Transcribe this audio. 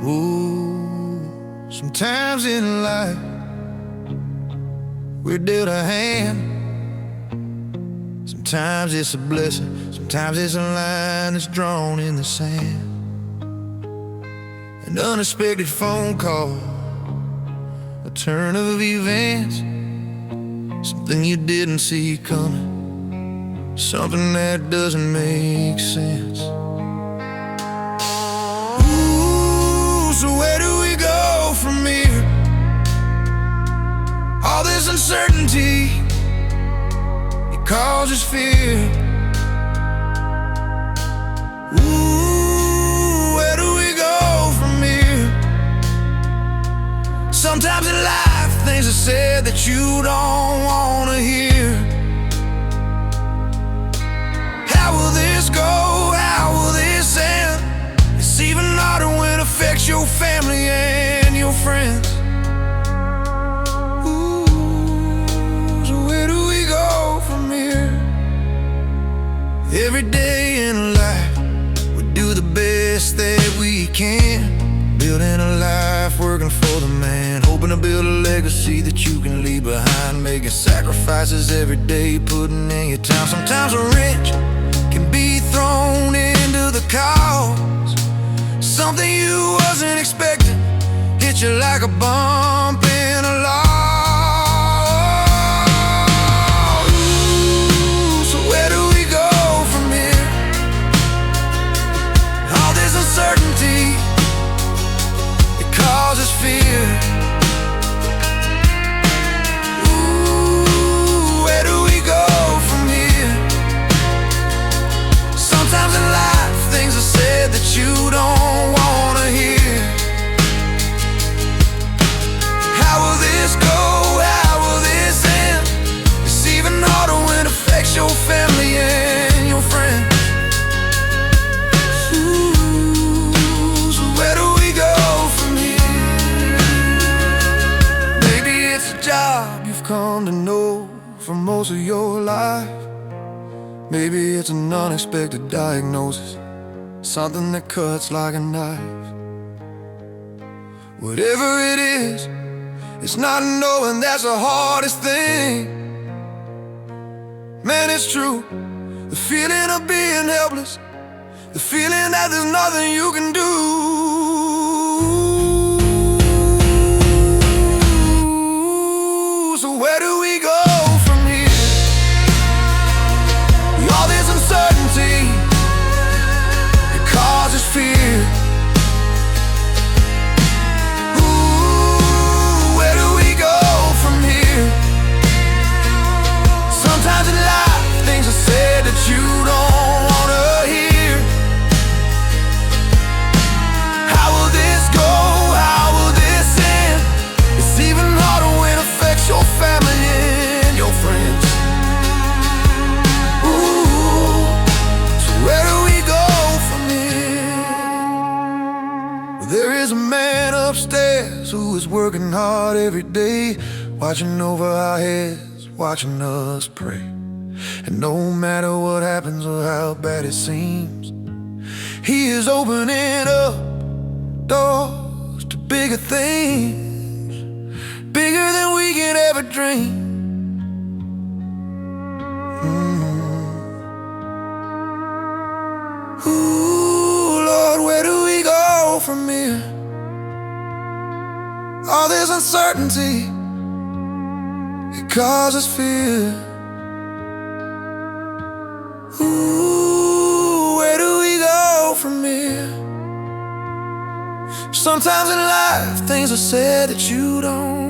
Ooh, sometimes in life we're dealt a hand. Sometimes it's a blessing, sometimes it's a line that's drawn in the sand. An unexpected phone call, a turn of events, something you didn't see coming, something that doesn't make sense. So where do we go from here? All this uncertainty, it causes fear. Ooh, where do we go from here? Sometimes in life, things are said that you don't wanna hear. How will this go? How will this end? It's even harder when it affects your family and your friends. Ooh, so where do we go from here? Every day in life, we do the best that we can, building a life, working for the man, hoping to build a legacy that you can leave behind, making sacrifices every day, putting in your time. Sometimes a wrench can be thrown into the cause, something you wasn't expecting hit you like a bump in a log. Ooh, so where do we go from here? All this uncertainty, it causes fear. Ooh, where do we go from here? Sometimes in life, things are said that you don't wanna hear. How will this go? How will this end? It's even harder when it affects your family and your friends. Ooh, so where do we go from here? Maybe it's a job you've come to know for most of your life. Maybe it's an unexpected diagnosis, something that cuts like a knife. Whatever it is, it's not knowing that's the hardest thing. Man, it's true, the feeling of being helpless, the feeling that there's nothing you can do. So where do we go from here? All this uncertainty, it causes fear. Ooh, where do we go from here? Sometimes in life, things are said that you don't wanna hear. How will this go? How will this end? It's even harder when it affects your family and your friends. Ooh, so where do we go from here? Well, there is a man upstairs who is working hard every day, watching over our heads, watching us pray. And no matter what happens or how bad it seems, he is opening up doors to bigger things, bigger than we can ever dream. Ooh, Lord, where do we go from here? All this uncertainty, it causes fear. Ooh, where do we go from here? Sometimes in life, things are said that you don't